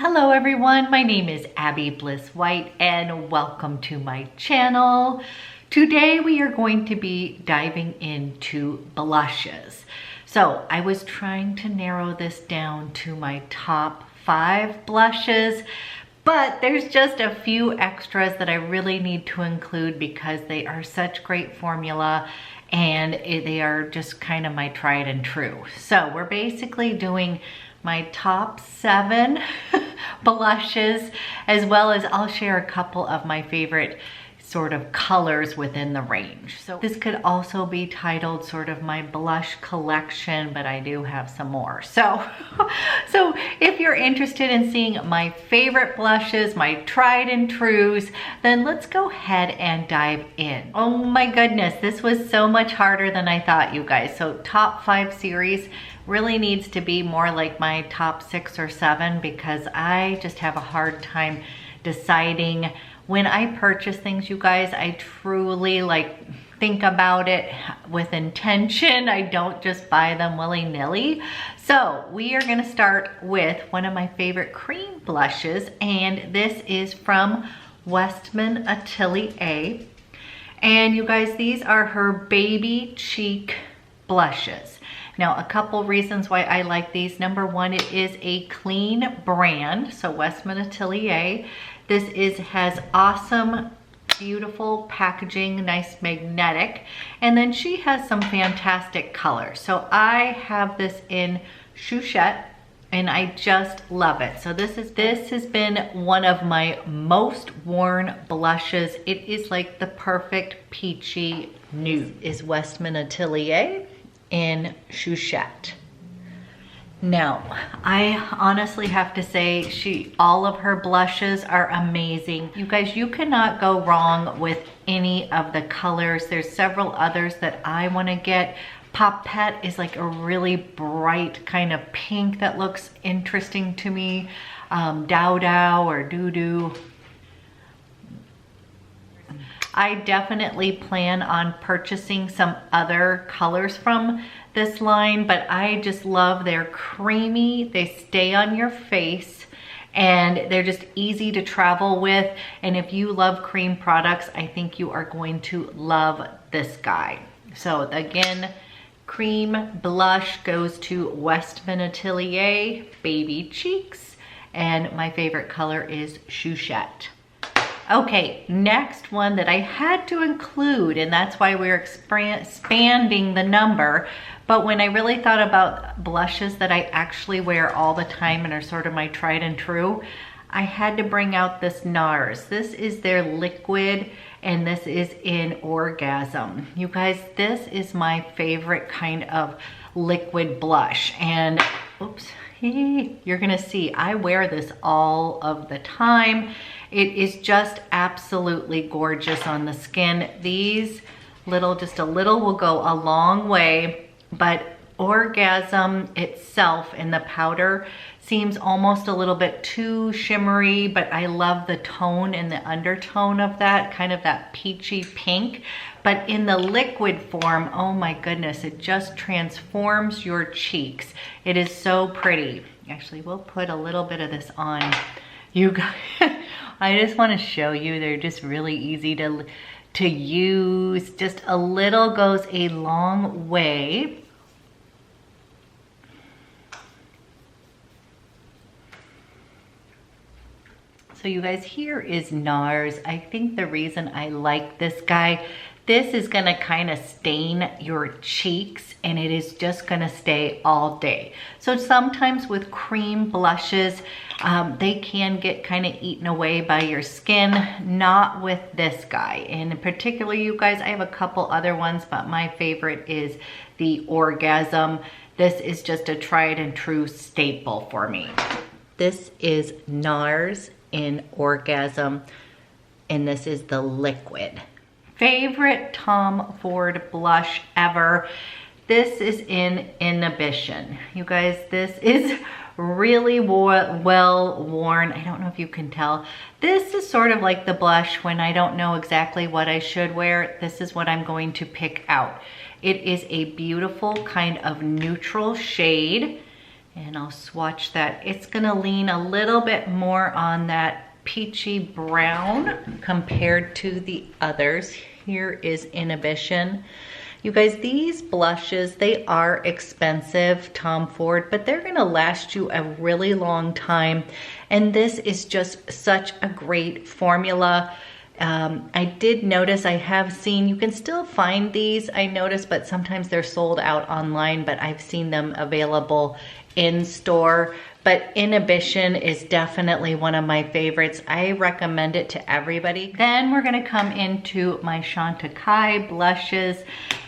Hello everyone, my name is Abby Bliss White and welcome to my channel. Today we are going to be diving into blushes. So I was trying to narrow this down to my top 5 blushes, but there's just a few extras that I really need to include because they are such great formula and they are just kind of my tried and true. So we're basically doing my top 7 blushes, as well as I'll share a couple of my favorite sort of colors within the range. So this could also be titled sort of my blush collection, but I do have some more. So if you're interested in seeing my favorite blushes, my tried and trues, then let's go ahead and dive in. Oh my goodness, this was so much harder than I thought, you guys. So top 5 series really needs to be more like my top 6 or 7 because I just have a hard time deciding. When I purchase things, you guys, I truly think about it with intention. I don't just buy them willy-nilly. So we are gonna start with one of my favorite cream blushes, and this is from WESTMAN ATELIER. And you guys, these are her baby cheek blushes. Now, a couple reasons why I like these. Number one, it is a clean brand, so WESTMAN ATELIER. This has awesome, beautiful packaging, nice magnetic, and then she has some fantastic colors. So I have this in Chouchette, and I just love it. So this has been one of my most worn blushes. It is like the perfect peachy nude. Is WESTMAN ATELIER in Chouchette. Now, I honestly have to say all of her blushes are amazing. You guys, you cannot go wrong with any of the colors. There's several others that I want to get. Poppet is like a really bright kind of pink that looks interesting to me. Dou Dou or Dou Dou. I definitely plan on purchasing some other colors from this line, but I just love they're creamy, they stay on your face, and they're just easy to travel with. And if you love cream products, I think you are going to love this guy. So again, cream blush goes to WESTMAN ATELIER Baby Cheeks, and my favorite color is Chouchette. Okay, next one that I had to include, and that's why we're expanding the number, but when I really thought about blushes that I actually wear all the time and are sort of my tried and true, I had to bring out this NARS. This is their liquid, and this is in Orgasm. You guys, this is my favorite kind of liquid blush, and oops, you're gonna see I wear this all of the time. It is just absolutely gorgeous on the skin. These just a little will go a long way, but Orgasm itself in the powder seems almost a little bit too shimmery, but I love the tone and the undertone of that, kind of that peachy pink. But in the liquid form, oh my goodness, it just transforms your cheeks. It is so pretty. Actually, we'll put a little bit of this on. You guys, I just want to show you, they're just really easy to use. Just a little goes a long way. So you guys, here is NARS. I think the reason I like this guy, this is gonna kind of stain your cheeks, and it is just gonna stay all day. So sometimes with cream blushes, they can get kind of eaten away by your skin, not with this guy. And particularly, you guys, I have a couple other ones, but my favorite is the Orgasm. This is just a tried and true staple for me. This is NARS in Orgasm, and this is the liquid. Favorite Tom Ford blush ever. This is in Inhibition. You guys, this is really well worn. I don't know if you can tell. This is sort of like the blush when I don't know exactly what I should wear. This is what I'm going to pick out. It is a beautiful kind of neutral shade. And I'll swatch that. It's gonna lean a little bit more on that peachy brown compared to the others. Here is Inhibition. You guys, these blushes, they are expensive, Tom Ford, but they're gonna last you a really long time. And this is just such a great formula. I did notice, I have seen, you can still find these, I noticed, but sometimes they're sold out online, but I've seen them available in store. But Inhibition is definitely one of my favorites. I recommend it to everybody. Then we're gonna come into my CHANTECAILE blushes,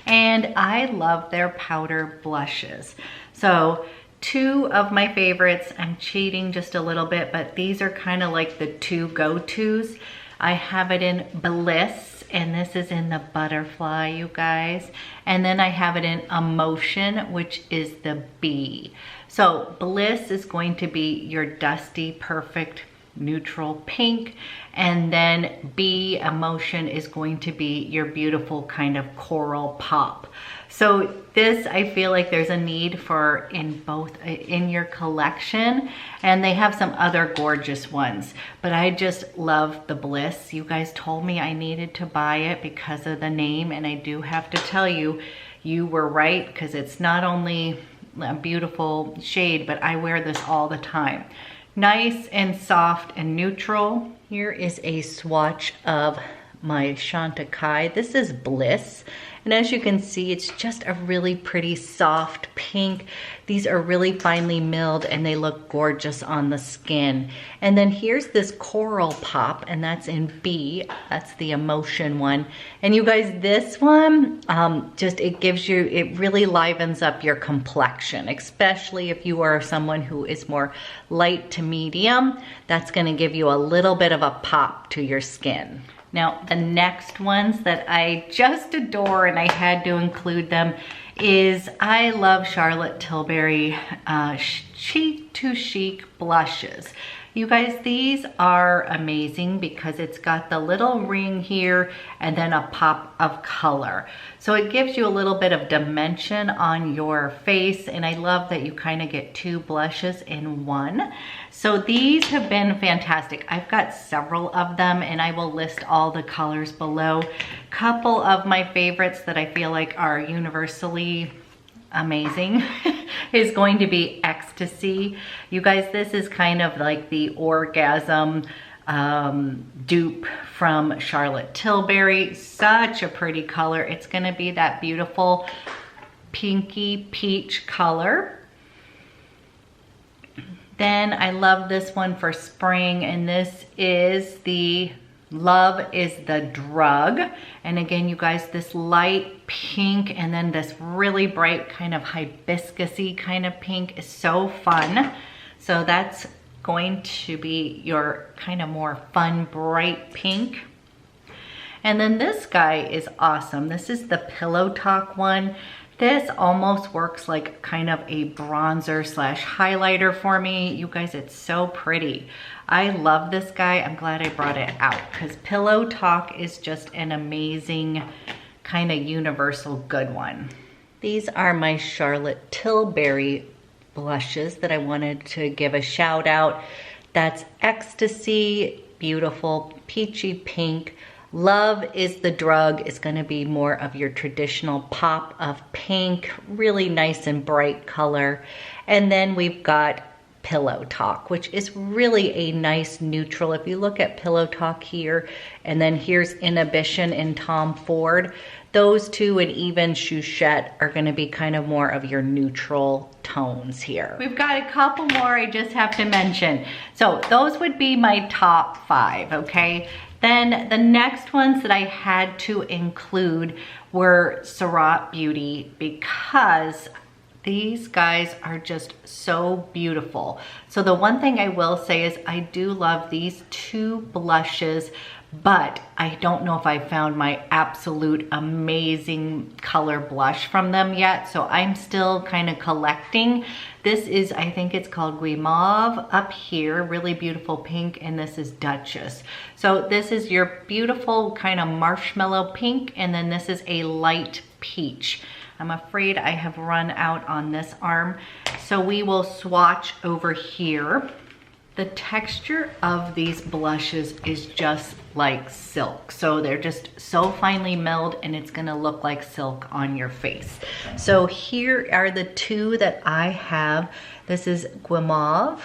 and I love their powder blushes. So two of my favorites, I'm cheating just a little bit, but these are kind of like the two go-tos. I have it in Bliss, and this is in the Butterfly, you guys. And then I have it in Emotion, which is the B. So Bliss is going to be your dusty, perfect, neutral pink. And then B, Emotion, is going to be your beautiful kind of coral pop. So this, I feel like there's a need for in both in your collection, and they have some other gorgeous ones, but I just love the Bliss. You guys told me I needed to buy it because of the name, and I do have to tell you, you were right, because it's not only a beautiful shade, but I wear this all the time. Nice and soft and neutral. Here is a swatch of my CHANTECAILE. This is Bliss. And as you can see, it's just a really pretty soft pink. These are really finely milled and they look gorgeous on the skin. And then here's this coral pop, and that's in B. That's the Emotion one. And you guys, this one, it gives you, it really livens up your complexion, especially if you are someone who is more light to medium. That's gonna give you a little bit of a pop to your skin. Now, the next ones that I just adore, and I had to include them, is I love Charlotte Tilbury Cheek to Chic blushes. You guys, these are amazing because it's got the little ring here and then a pop of color. So it gives you a little bit of dimension on your face, and I love that you kind of get two blushes in one. So these have been fantastic. I've got several of them, and I will list all the colors below. Couple of my favorites that I feel like are universally amazing is going to be Ecstacy. You guys, this is kind of like the Orgasm dupe from Charlotte Tilbury. Such a pretty color. It's gonna be that beautiful pinky peach color. Then I love this one for spring, and this is the Love is the Drug. And again, you guys, this light pink and then this really bright kind of hibiscus-y kind of pink is so fun. So that's going to be your kind of more fun, bright pink. And then this guy is awesome. This is the Pillowtalk one. This almost works like kind of a bronzer slash highlighter for me. You guys, it's so pretty. I love this guy. I'm glad I brought it out because Pillowtalk is just an amazing kind of universal good one. These are my Charlotte Tilbury blushes that I wanted to give a shout out. That's Ecstacy, beautiful peachy pink. Love is the Drug is going to be more of your traditional pop of pink, really nice and bright color. And then we've got Pillowtalk, which is really a nice neutral. If you look at Pillowtalk here, and then here's Inhibition in Tom Ford, those two and even Chouchette are going to be kind of more of your neutral tones here. We've got a couple more I just have to mention. So those would be my top 5, okay? Then the next ones that I had to include were SURRATT Beauty because these guys are just so beautiful. So the one thing I will say is I do love these two blushes, but I don't know if I found my absolute amazing color blush from them yet. So I'm still kind of collecting. This is, I think it's called Guimauve up here, really beautiful pink, and this is Duchesse. So this is your beautiful kind of marshmallow pink, and then this is a light peach. I'm afraid I have run out on this arm. So we will swatch over here. The texture of these blushes is just like silk. So they're just so finely milled and it's gonna look like silk on your face. So here are the two that I have. This is Guimauve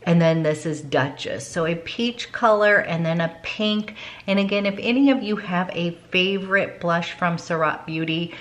and then this is Duchesse. So a peach color and then a pink. And again, if any of you have a favorite blush from SURRATT Beauty,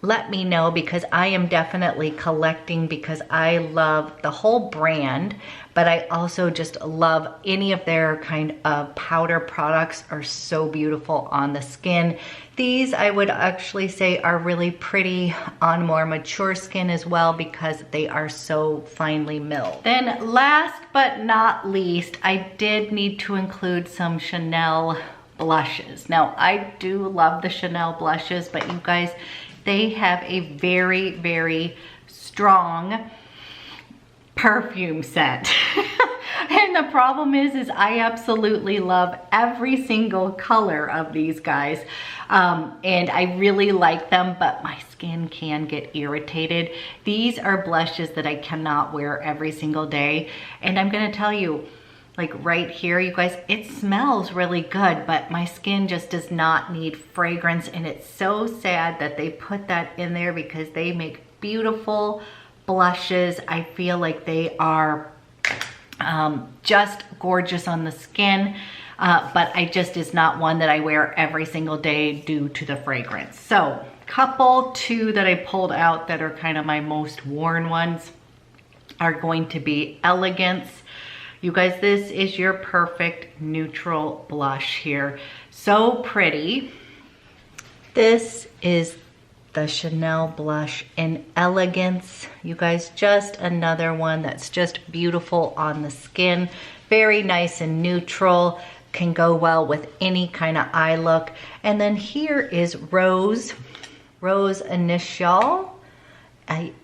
let me know, because I am definitely collecting, because I love the whole brand, but I also just love any of their kind of powder products are so beautiful on the skin. These I would actually say are really pretty on more mature skin as well, because they are so finely milled. Then last but not least, I did need to include some Chanel blushes. Now I do love the Chanel blushes, but you guys, they have a very, very strong perfume scent. And the problem is I absolutely love every single color of these guys. And I really like them, but my skin can get irritated. These are blushes that I cannot wear every single day. And I'm gonna tell you, like right here, you guys, it smells really good, but my skin just does not need fragrance. And it's so sad that they put that in there, because they make beautiful blushes. I feel like they are just gorgeous on the skin, but I just is not one that I wear every single day due to the fragrance. So two that I pulled out that are kind of my most worn ones are going to be Elegance. You guys, this is your perfect neutral blush here. So pretty. This is the Chanel blush in Elegance. You guys, just another one that's just beautiful on the skin. Very nice and neutral. Can go well with any kind of eye look. And then here is Rose Initial.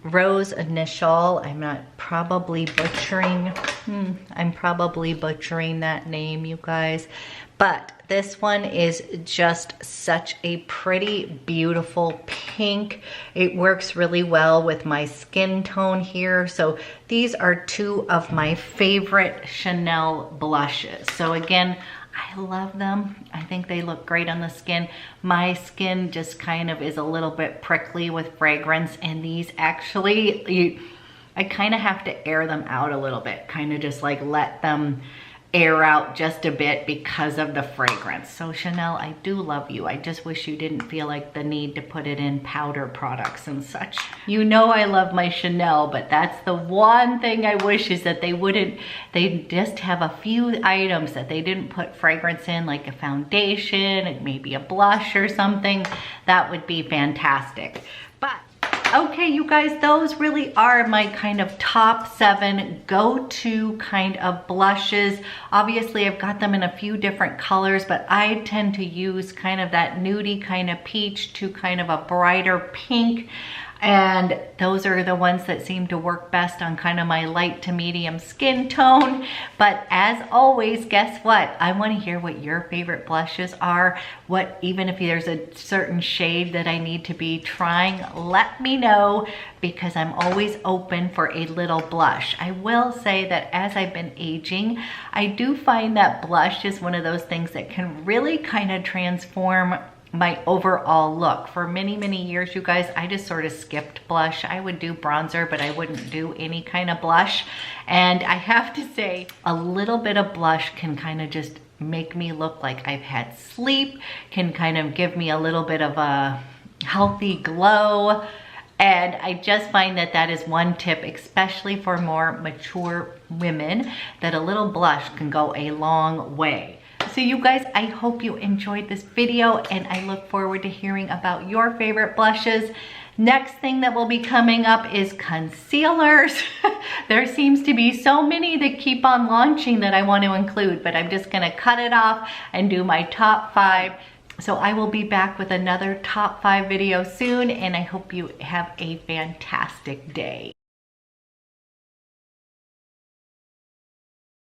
Rose Initial, I'm probably butchering that name, you guys. But this one is just such a pretty, beautiful pink. It works really well with my skin tone here. So these are two of my favorite Chanel blushes. So again, I love them. I think they look great on the skin. My skin just kind of is a little bit prickly with fragrance, and these actually, I kind of have to air them out a little bit, kind of just like let them air out just a bit because of the fragrance. So Chanel, I do love you. I just wish you didn't feel like the need to put it in powder products and such. You know I love my Chanel, but that's the one thing I wish is that they just have a few items that they didn't put fragrance in, like a foundation and maybe a blush or something. That would be fantastic. But okay, you guys, those really are my kind of top 7 go-to kind of blushes. Obviously, I've got them in a few different colors, but I tend to use kind of that nudie kind of peach to kind of a brighter pink. And those are the ones that seem to work best on kind of my light to medium skin tone. But as always, guess what? I want to hear what your favorite blushes are. Even if there's a certain shade that I need to be trying, let me know, because I'm always open for a little blush. I will say that as I've been aging, I do find that blush is one of those things that can really kind of transform my overall look. For many, many years, you guys, I just sort of skipped blush. I would do bronzer, but I wouldn't do any kind of blush. And I have to say, a little bit of blush can kind of just make me look like I've had sleep, can kind of give me a little bit of a healthy glow. And I just find that that is one tip, especially for more mature women, that a little blush can go a long way. So you guys, I hope you enjoyed this video, and I look forward to hearing about your favorite blushes. Next thing that will be coming up is concealers. There seems to be so many that keep on launching that I want to include, but I'm just gonna cut it off and do my top 5. So I will be back with another top 5 video soon, and I hope you have a fantastic day.